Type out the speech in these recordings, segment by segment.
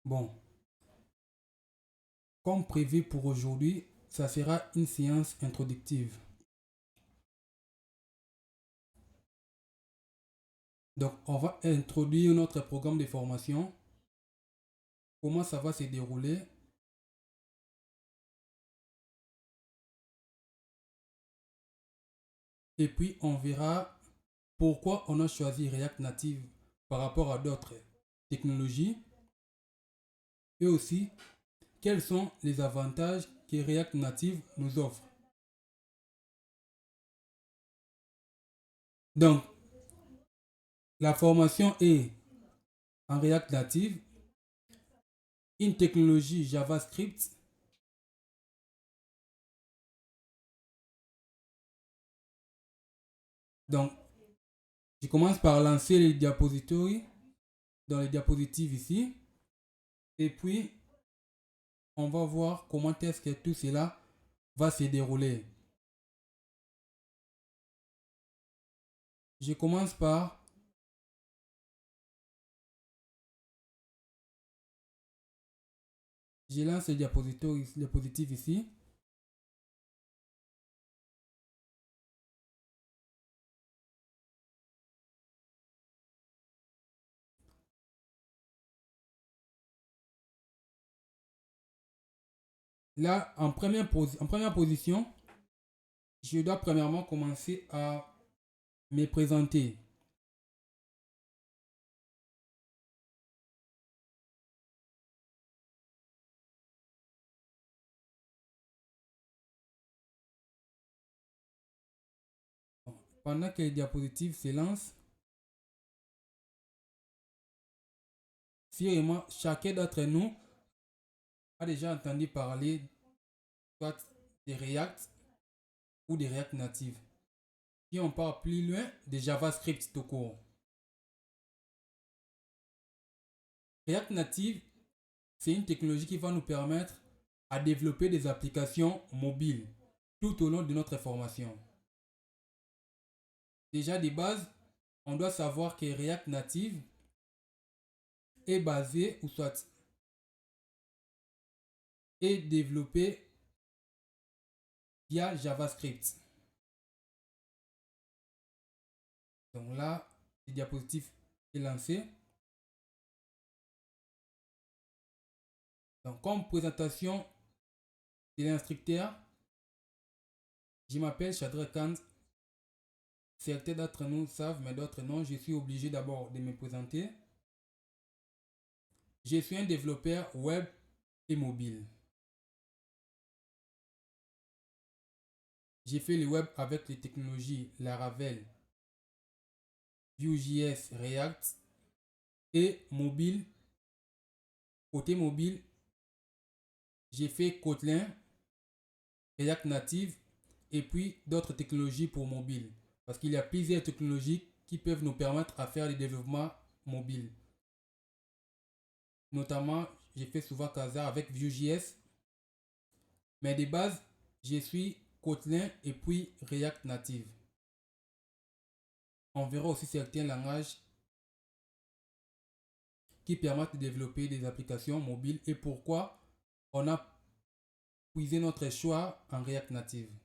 Bon, comme prévu pour aujourd'hui, ça sera une séance introductive. Donc, on va introduire notre programme de formation, comment ça va se dérouler, et puis on verra pourquoi on a choisi React Native par rapport à d'autres technologies, et aussi quels sont les avantages que React Native nous offre. Donc, la formation est en React Native, une technologie JavaScript. Donc, je commence par lancer les diapositives dans les diapositives ici. Et puis, on va voir comment est-ce que tout cela va se dérouler. Je commence par je lance les diapositives ici. Là, en première position, je dois premièrement commencer à me présenter. Pendant que les diapositives se lancent, sûrement chacun d'entre nous a déjà entendu parler soit de React ou de React Native. Si on part plus loin, de JavaScript tout court. React Native, c'est une technologie qui va nous permettre à développer des applications mobiles tout au long de notre formation. Déjà de base, on doit savoir que React Native est basé ou soit est développé via JavaScript. Donc là, le diapositive est lancé. Donc comme présentation de l'instructeur, je m'appelle Shadrack Kant. Certains d'entre nous savent, mais d'autres non. Je suis obligé d'abord de me présenter. Je suis un développeur web et mobile. J'ai fait le web avec les technologies Laravel, Vue.js, React et mobile. Côté mobile, j'ai fait Kotlin, React Native et puis d'autres technologies pour mobile. Parce qu'il y a plusieurs technologies qui peuvent nous permettre à faire des développements mobiles. Notamment, j'ai fait souvent Casa avec Vue.js. Mais de base, je suis Kotlin et puis React Native. On verra aussi certains langages qui permettent de développer des applications mobiles et pourquoi on a puisé notre choix en React Native.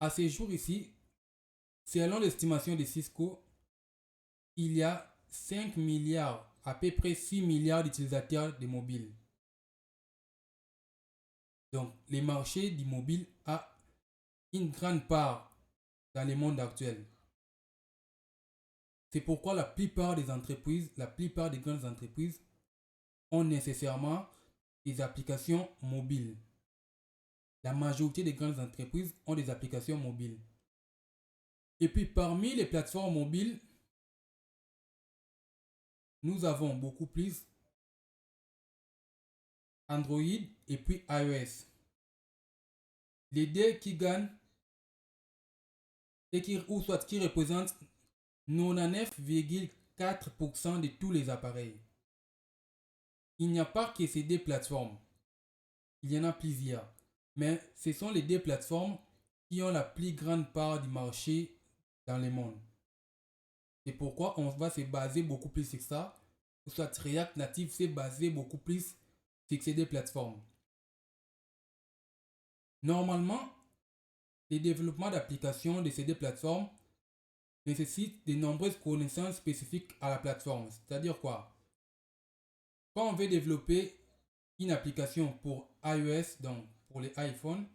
À ce jour ici, selon l'estimation de Cisco, il y a 5 milliards, à peu près 6 milliards d'utilisateurs de mobile. Donc, le marché du mobile a une grande part dans le monde actuel. C'est pourquoi la plupart des entreprises, la plupart des grandes entreprises ont nécessairement des applications mobiles. La majorité des grandes entreprises ont des applications mobiles. Et puis parmi les plateformes mobiles, nous avons beaucoup plus Android et puis iOS. Les deux qui gagnent et ou soit qui représentent 99,4% de tous les appareils. Il n'y a pas que ces deux plateformes. Il y en a plusieurs. Mais ce sont les deux plateformes qui ont la plus grande part du marché dans le monde. C'est pourquoi on va se baser beaucoup plus sur ça. Soit React Native s'est basé beaucoup plus sur ces deux plateformes. Normalement, le développement d'applications de ces deux plateformes nécessite de nombreuses connaissances spécifiques à la plateforme. C'est-à-dire quoi? Quand on veut développer une application pour iOS, donc pour les iPhones,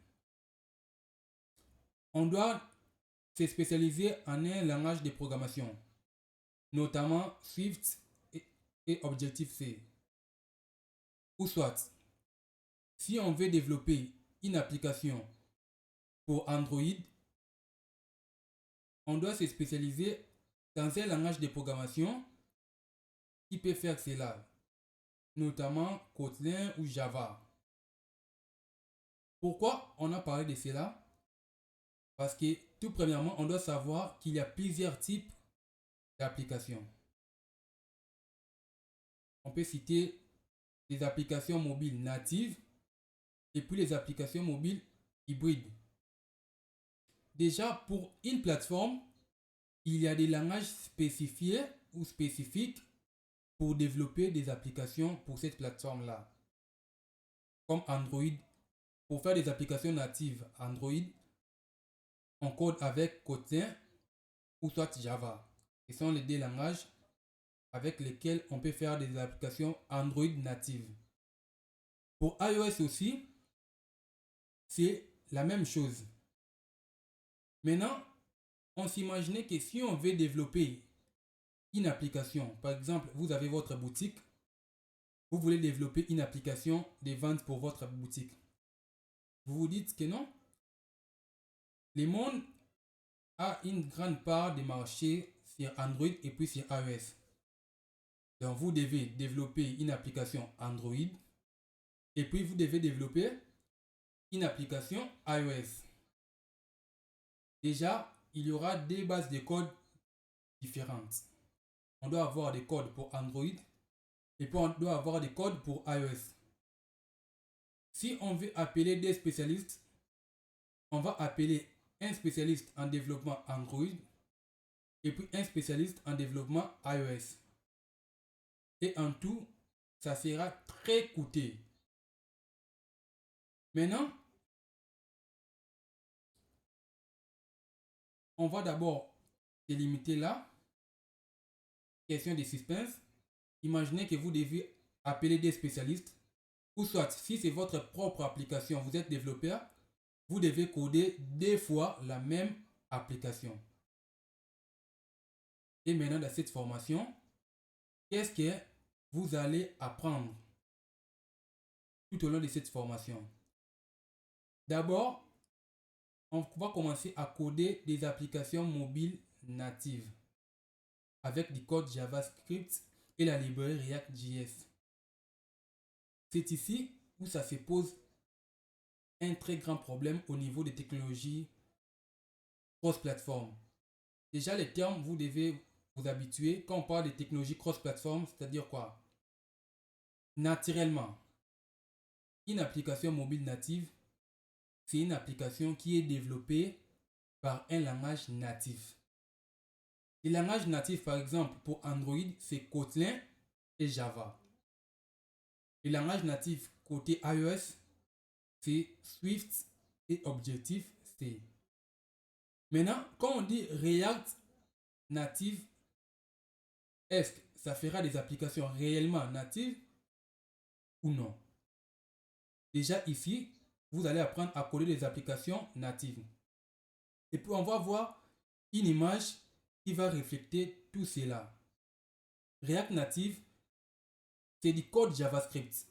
on doit se spécialiser en un langage de programmation, notamment Swift et Objective-C. Ou soit, si on veut développer une application pour Android, on doit se spécialiser dans un langage de programmation qui peut faire cela, notamment Kotlin ou Java. Pourquoi on a parlé de cela? Parce que tout premièrement, on doit savoir qu'il y a plusieurs types d'applications. On peut citer les applications mobiles natives et puis les applications mobiles hybrides. Déjà, pour une plateforme, il y a des langages spécifiés ou spécifiques pour développer des applications pour cette plateforme-là. Comme Android, pour faire des applications natives Android, on code avec Kotlin ou soit Java. Ce sont les deux langages avec lesquels on peut faire des applications Android natives. Pour iOS aussi, c'est la même chose. Maintenant, on s'imaginait que si on veut développer une application, par exemple, vous avez votre boutique, vous voulez développer une application de vente pour votre boutique. Vous vous dites que non, le monde a une grande part des marchés sur Android et puis sur iOS. Donc vous devez développer une application Android et puis vous devez développer une application iOS. Déjà, il y aura des bases de code différentes. On doit avoir des codes pour Android et puis on doit avoir des codes pour iOS. Si on veut appeler des spécialistes, on va appeler un spécialiste en développement Android et puis un spécialiste en développement iOS. Et en tout, ça sera très coûteux. Maintenant, on va d'abord se limiter là. Question de suspense. Imaginez que vous devez appeler des spécialistes. Ou soit, si c'est votre propre application, vous êtes développeur, vous devez coder 2 fois la même application. Et maintenant, dans cette formation, qu'est-ce que vous allez apprendre tout au long de cette formation? D'abord, on va commencer à coder des applications mobiles natives avec du code JavaScript et la librairie React.js. C'est ici où ça se pose un très grand problème au niveau des technologies cross-platform. Déjà, les termes, vous devez vous habituer. Quand on parle de technologies cross-platform, c'est-à-dire quoi? Naturellement, une application mobile native, c'est une application qui est développée par un langage natif. Les langages natifs, par exemple, pour Android, c'est Kotlin et Java. Les langages natifs côté iOS, c'est Swift et Objective-C. Maintenant, quand on dit React Native, est-ce que ça fera des applications réellement natives ou non? Déjà ici, vous allez apprendre à coder des applications natives. Et puis on va voir une image qui va refléter tout cela. React Native, c'est du code JavaScript.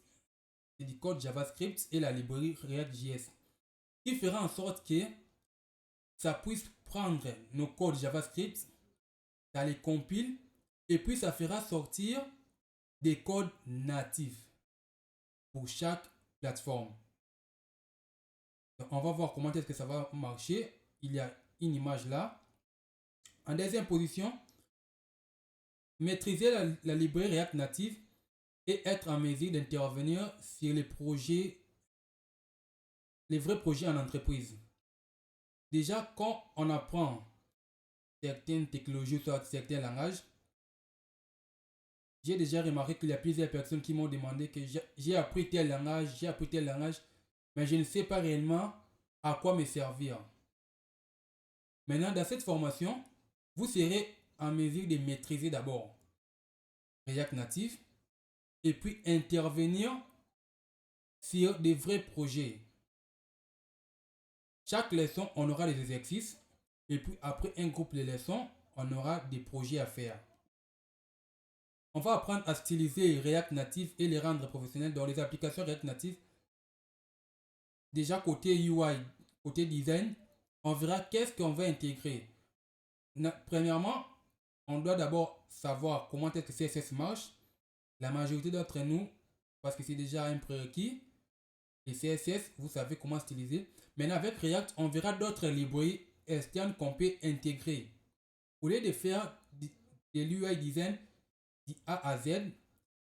C'est du code JavaScript et la librairie React.js qui fera en sorte que ça puisse prendre nos codes JavaScript, ça les compile et puis ça fera sortir des codes natifs pour chaque plateforme. Donc, on va voir comment est-ce que ça va marcher. Il y a une image là. En deuxième position, maîtriser la librairie React Native et être en mesure d'intervenir sur les projets, les vrais projets en entreprise. Déjà, quand on apprend certaines technologies, soit certains langages, j'ai déjà remarqué qu'il y a plusieurs personnes qui m'ont demandé que j'ai appris tel langage, mais je ne sais pas réellement à quoi me servir. Maintenant, dans cette formation, vous serez en mesure de maîtriser d'abord React Native et puis intervenir sur des vrais projets. Chaque leçon, on aura des exercices et puis après un groupe de leçons, on aura des projets à faire. On va apprendre à styliser React Native et les rendre professionnels dans les applications React Native. Déjà côté UI, côté design, on verra qu'est-ce qu'on va intégrer. Premièrement, on doit d'abord savoir comment est-ce que CSS marche. La majorité d'entre nous, parce que c'est déjà un prérequis, les CSS, vous savez comment styliser. Maintenant, avec React, on verra d'autres librairies externes qu'on peut intégrer. Au lieu de faire de l'UI design de A à Z,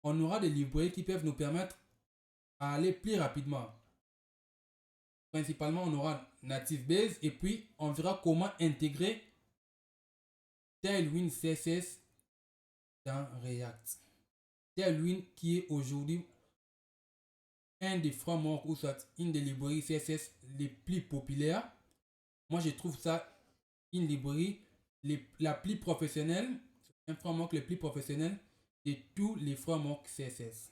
on aura des librairies qui peuvent nous permettre d'aller plus rapidement. Principalement, on aura Native Base et puis on verra comment intégrer Tailwind CSS dans React. Tailwind qui est aujourd'hui un des frameworks ou soit une des librairies CSS les plus populaires. Moi, je trouve ça une librairie la plus professionnelle, un framework le plus professionnel de tous les frameworks CSS.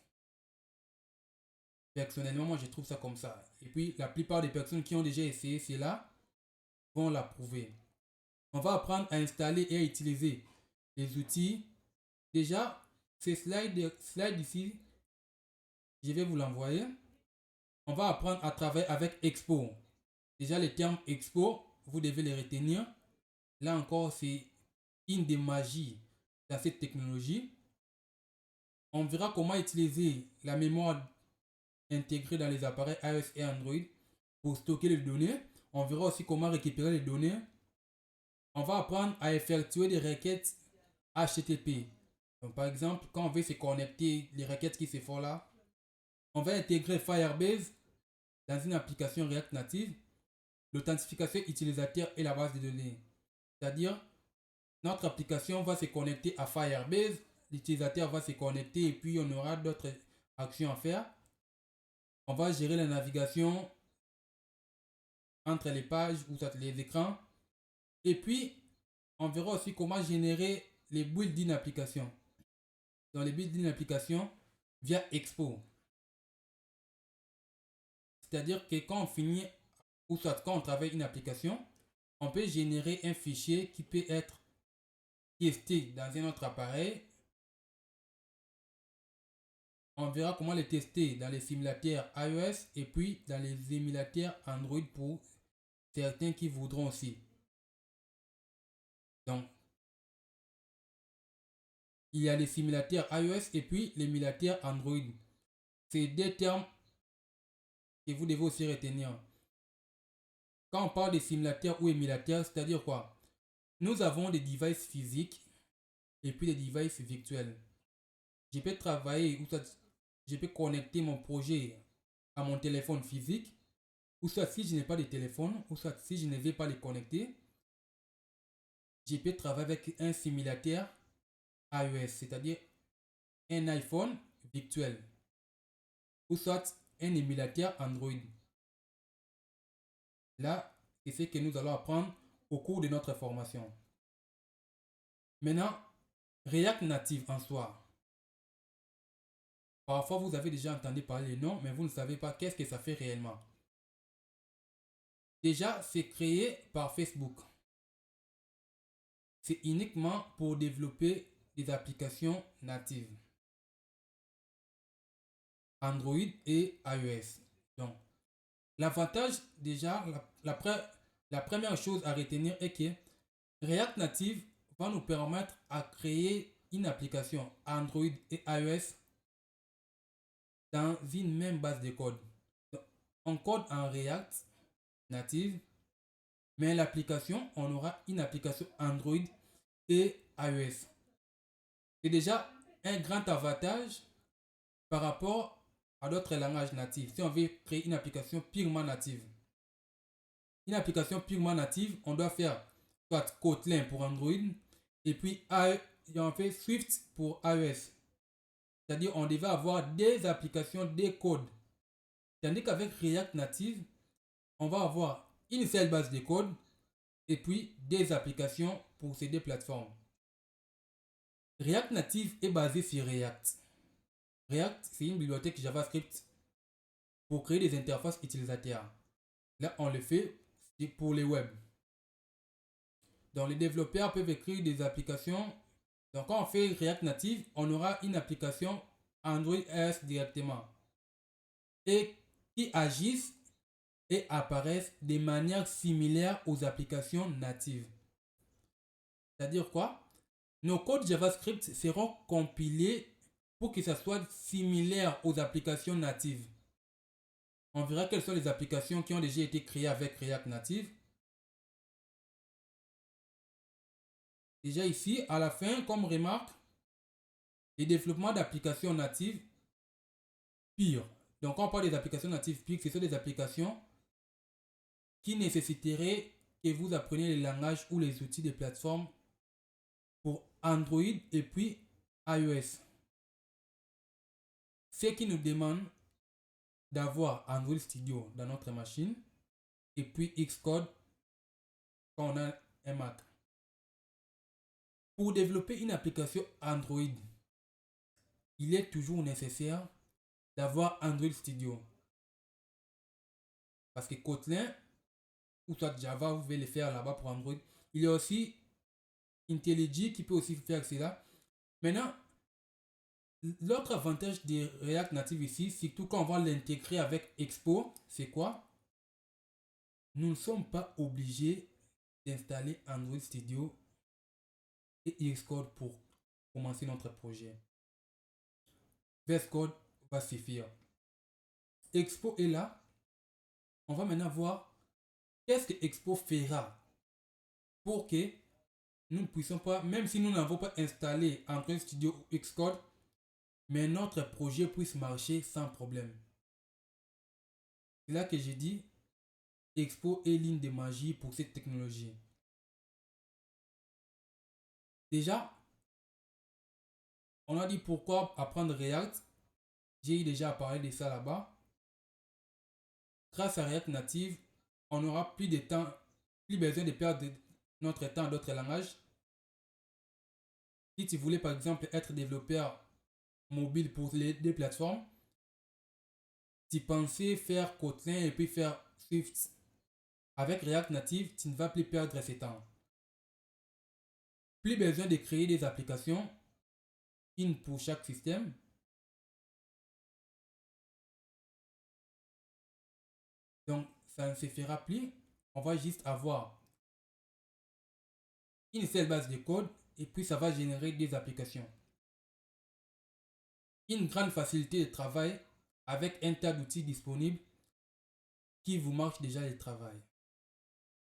Personnellement, moi, je trouve ça comme ça. Et puis, la plupart des personnes qui ont déjà essayé cela vont l'approuver. On va apprendre à installer et à utiliser les outils. Déjà, ces slides ici, je vais vous l'envoyer. On va apprendre à travailler avec Expo. Déjà, les termes Expo, vous devez les retenir. Là encore, c'est une des magies dans cette technologie. On verra comment utiliser la mémoire intégrée dans les appareils iOS et Android pour stocker les données. On verra aussi comment récupérer les données. On va apprendre à effectuer des requêtes HTTP. Donc, par exemple, quand on veut se connecter, les requêtes qui se font là, on va intégrer Firebase dans une application React Native, l'authentification utilisateur et la base de données. C'est-à-dire, notre application va se connecter à Firebase, l'utilisateur va se connecter et puis on aura d'autres actions à faire. On va gérer la navigation entre les pages ou les écrans. Et puis, on verra aussi comment générer les builds d'une application. Dans les builds d'une application via Expo. C'est-à-dire que quand on finit, ou soit quand on travaille une application, on peut générer un fichier qui peut être testé dans un autre appareil. On verra comment les tester dans les simulateurs iOS et puis dans les émulateurs Android pour certains qui voudront aussi. Donc, il y a les simulateurs iOS et puis l'émulateur Android. C'est deux termes que vous devez aussi retenir. Quand on parle de simulateurs ou émulateurs, c'est-à-dire quoi? Nous avons des devices physiques et puis des devices virtuels. Je peux travailler ou soit je peux connecter mon projet à mon téléphone physique ou soit si je n'ai pas de téléphone ou soit si je ne vais pas les connecter, je peux travailler avec un simulateur iOS, c'est-à-dire un iPhone virtuel ou soit un émulateur Android. Là, c'est ce que nous allons apprendre au cours de notre formation. Maintenant, React Native en soi. Parfois, vous avez déjà entendu parler des noms, mais vous ne savez pas qu'est-ce que ça fait réellement. Déjà, c'est créé par Facebook. C'est uniquement pour développer des applications natives. Android et iOS. Donc, l'avantage, déjà, la première chose à retenir est que React Native va nous permettre à créer une application Android et iOS dans une même base de code. Donc, on code en React Native, mais l'application, on aura une application Android et iOS. C'est déjà un grand avantage par rapport à d'autres langages natifs. Si on veut créer une application purement native. Une application purement native, on doit faire soit Kotlin pour Android, et puis on fait Swift pour iOS. C'est-à-dire on devait avoir des applications, des codes. Tandis qu'avec React Native, on va avoir une seule base de code et puis des applications pour ces deux plateformes. React Native est basé sur React. React, c'est une bibliothèque JavaScript pour créer des interfaces utilisateurs. Là, on le fait pour les web. Donc, les développeurs peuvent écrire des applications. Donc, quand on fait React Native, on aura une application Android S directement et qui agissent et apparaissent de manière similaire aux applications natives. C'est-à-dire quoi? Nos codes JavaScript seront compilés pour que ça soit similaire aux applications natives. On verra quelles sont les applications qui ont déjà été créées avec React Native. Déjà ici, à la fin, comme remarque, les développements d'applications natives pures. Donc, quand on parle des applications natives pures, ce sont des applications qui nécessiteraient que vous appreniez les langages ou les outils des plateformes pour Android et puis iOS. Ce qui nous demande d'avoir Android Studio dans notre machine et puis Xcode quand on a un Mac. Pour développer une application Android, il est toujours nécessaire d'avoir Android Studio. Parce que Kotlin ou soit Java, vous pouvez le faire là-bas pour Android. Il y a aussi IntelliJ qui peut aussi faire cela. Maintenant, l'autre avantage de React Native ici, surtout quand on va l'intégrer avec Expo, c'est quoi? Nous ne sommes pas obligés d'installer Android Studio et Xcode pour commencer notre projet. VS Code va suffire. Expo est là. On va maintenant voir qu'est-ce que Expo fera pour que nous ne puissions pas, même si nous n'avons pas installé Android Studio ou Xcode, mais notre projet puisse marcher sans problème. C'est là que j'ai dit Expo est ligne de magie pour cette technologie. Déjà, on a dit pourquoi apprendre React. J'ai déjà parlé de ça là-bas. Grâce à React Native, on n'aura plus de temps, plus besoin de perdre notre temps à d'autres langages. Si tu voulais par exemple être développeur mobile pour les deux plateformes, tu pensais faire Kotlin et puis faire Swift. Avec React Native, tu ne vas plus perdre ce temps. Plus besoin de créer des applications, une pour chaque système. Donc, ça ne se fera plus. On va juste avoir une seule base de code et puis ça va générer des applications. Une grande facilité de travail avec un tas d'outils disponibles qui vous marquent déjà le travail.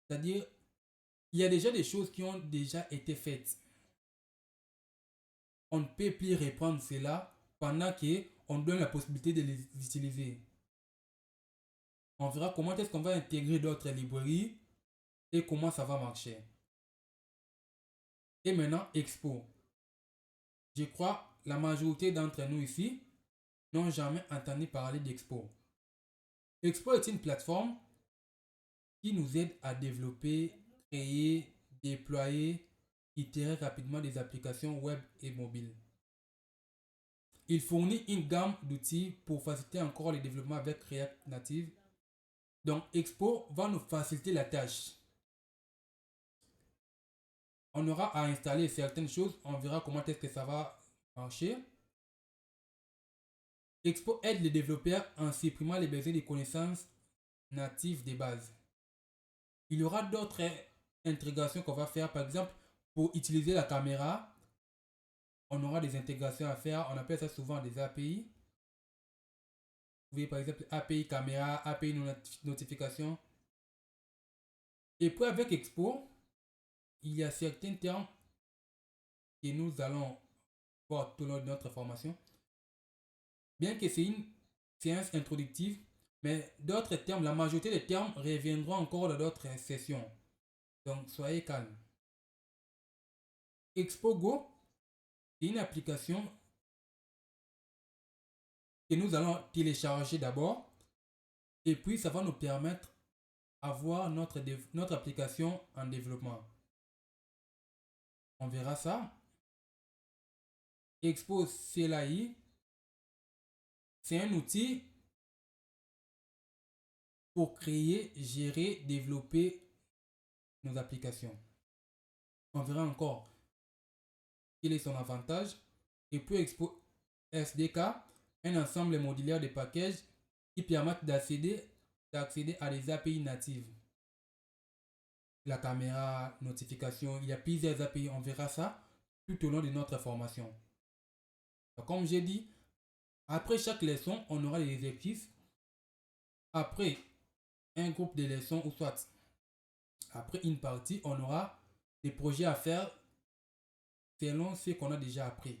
C'est-à-dire, il y a déjà des choses qui ont déjà été faites. On ne peut plus reprendre cela pendant qu'on donne la possibilité de les utiliser. On verra comment est-ce qu'on va intégrer d'autres librairies et comment ça va marcher. Et maintenant, Expo. Je crois la majorité d'entre nous ici n'ont jamais entendu parler d'Expo. Expo est une plateforme qui nous aide à développer, créer, déployer, itérer rapidement des applications web et mobiles. Il fournit une gamme d'outils pour faciliter encore le développement avec React Native. Donc Expo va nous faciliter la tâche. On aura à installer certaines choses, on verra comment est-ce que ça va marcher. Expo aide les développeurs en supprimant les besoins de connaissances natives de base. Il y aura d'autres intégrations qu'on va faire, par exemple, pour utiliser la caméra, on aura des intégrations à faire, on appelle ça souvent des API. Vous voyez par exemple API caméra, API notification. Et puis avec Expo, il y a certains termes que nous allons voir tout au long de notre formation. Bien que c'est une séance introductive, mais d'autres termes, la majorité des termes reviendront encore dans d'autres sessions. Donc soyez calme. ExpoGo, c'est une application que nous allons télécharger d'abord. Et puis, ça va nous permettre d'avoir notre application en développement. On verra ça. Expo CLI, c'est un outil pour créer, gérer, développer nos applications. On verra encore quel est son avantage. Et puis Expo SDK, un ensemble modulaire de packages qui permettent d'accéder à des API natives. La caméra, notification, il y a plusieurs API, on verra ça tout au long de notre formation. Donc, comme j'ai dit, après chaque leçon, on aura les exercices. Après un groupe de leçons ou soit après une partie, on aura des projets à faire selon ce qu'on a déjà appris.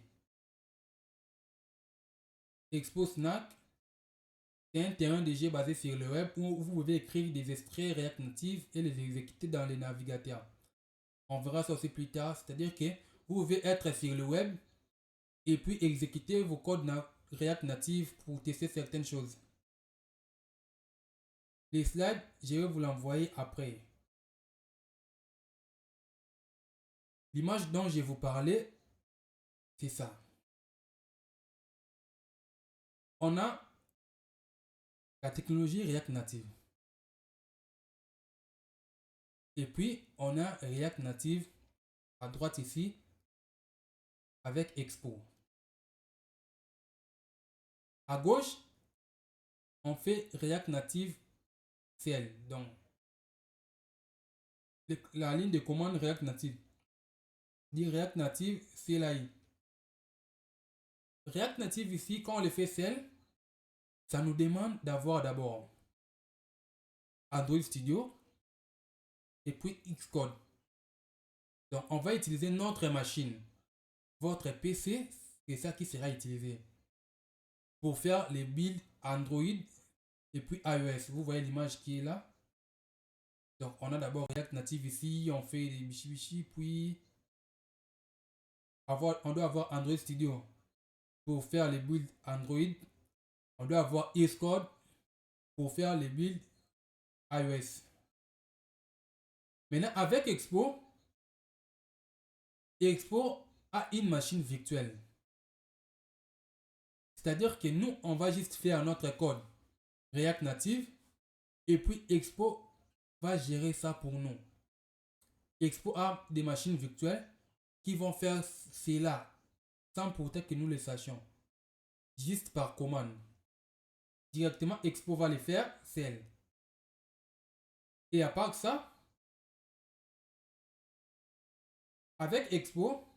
Expo Snack, c'est un terrain de jeu basé sur le web où vous pouvez écrire des extraits React Native et les exécuter dans les navigateurs. On verra ça aussi plus tard, c'est-à-dire que vous pouvez être sur le web et puis exécuter vos codes React Native pour tester certaines choses. Les slides, je vais vous l'envoyer après. L'image dont je vais vous parler, c'est ça. On a la technologie React Native. Et puis, on a React Native à droite ici avec Expo. À gauche, on fait React Native CL. Donc, la ligne de commande React Native dit React Native CLI. React Native ici, quand on le fait CL, ça nous demande d'avoir d'abord Android Studio et puis Xcode. Donc, on va utiliser notre machine. Votre PC, c'est ça qui sera utilisé pour faire les builds Android et puis iOS. Vous voyez l'image qui est là. Donc, on a d'abord React Native ici. On fait des bichi, puis on doit avoir Android Studio pour faire les builds Android. On doit avoir Xcode pour faire les builds iOS. Maintenant, avec Expo a une machine virtuelle. C'est-à-dire que nous, on va juste faire notre code React Native et puis Expo va gérer ça pour nous. Expo a des machines virtuelles qui vont faire cela sans pourtant que nous le sachions. Juste par commande. Directement, Expo va le faire, c'est elle. Et à part ça, avec Expo,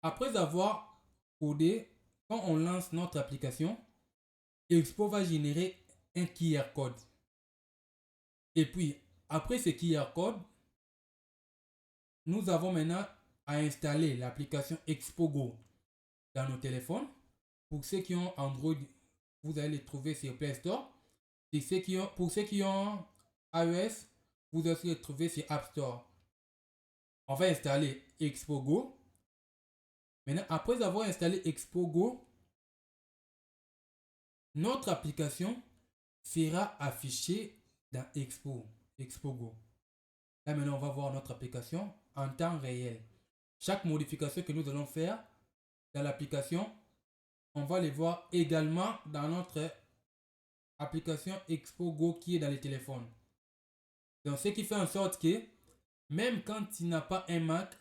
après avoir codé, quand on lance notre application, Expo va générer un QR code. Et puis, après ce QR code, nous avons maintenant à installer l'application ExpoGo dans nos téléphones. Pour ceux qui ont Android, vous allez les trouver sur Play Store. Et pour ceux qui ont iOS, vous allez les trouver sur App Store. On va installer ExpoGo. Maintenant, après avoir installé ExpoGo, notre application sera affichée dans ExpoGo. Là maintenant, on va voir notre application en temps réel. Chaque modification que nous allons faire dans l'application, on va les voir également dans notre application ExpoGo qui est dans les téléphones. Donc, ce qui fait en sorte que même quand tu n'as pas un Mac,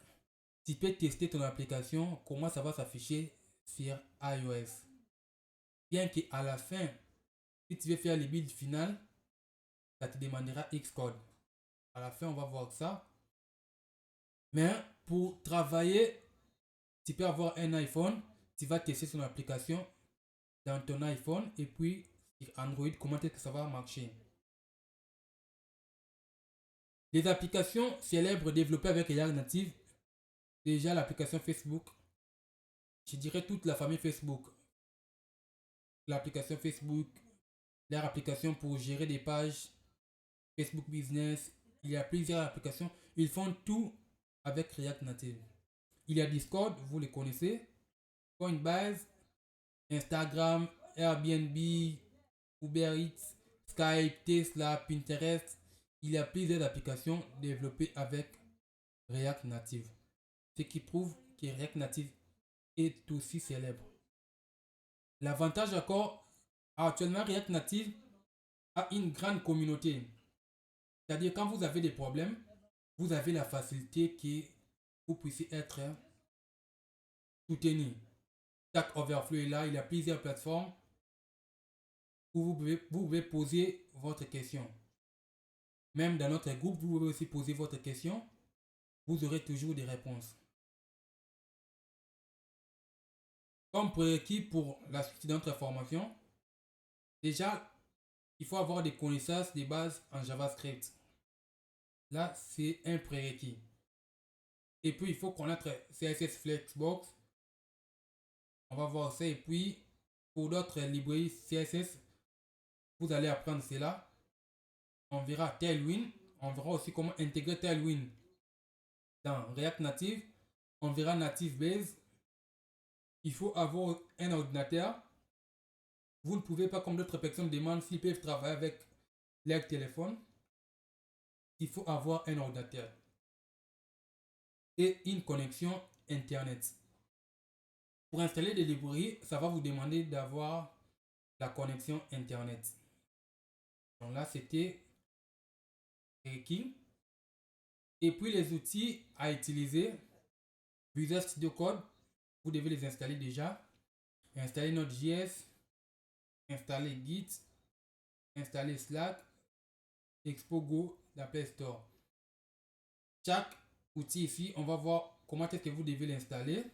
tu peux tester ton application, comment ça va s'afficher sur iOS. Bien qu'à la fin, si tu veux faire les builds finales, ça te demandera Xcode. À la fin, on va voir ça. Mais pour travailler, tu peux avoir un iPhone, tu vas tester son application dans ton iPhone et puis sur Android, comment est-ce que ça va marcher. Les applications célèbres développées avec React Native, déjà l'application Facebook, je dirais toute la famille Facebook. L'application Facebook, leur application pour gérer des pages, Facebook Business, il y a plusieurs applications, ils font tout avec React Native. Il y a Discord, vous les connaissez. Coinbase, Instagram, Airbnb, Uber Eats, Skype, Tesla, Pinterest. Il y a plusieurs applications développées avec React Native. Ce qui prouve que React Native est aussi célèbre. L'avantage encore, actuellement React Native a une grande communauté. C'est-à-dire quand vous avez des problèmes, vous avez la facilité que vous puissiez être soutenu. Stack Overflow est là, il y a plusieurs plateformes où vous pouvez poser votre question. Même dans notre groupe, vous pouvez aussi poser votre question. Vous aurez toujours des réponses. Comme prérequis pour la suite de notre formation, déjà, il faut avoir des connaissances de base en JavaScript. Là, c'est un prérequis. Et puis, il faut connaître CSS Flexbox. On va voir ça. Et puis, pour d'autres librairies CSS, vous allez apprendre cela. On verra Tailwind. On verra aussi comment intégrer Tailwind dans React Native. On verra Native Base. Il faut avoir un ordinateur. Vous ne pouvez pas, comme d'autres personnes demandent, s'ils peuvent travailler avec leur téléphone. Il faut avoir un ordinateur et une connexion Internet. Pour installer des librairies, ça va vous demander d'avoir la connexion Internet. Donc là, c'était requis. Et puis les outils à utiliser, Visual Studio Code, vous devez les installer déjà. Installer Node.js, installer Git, installer Slack, Expo Go, la Play Store. Chaque outil ici, on va voir comment est-ce que vous devez l'installer.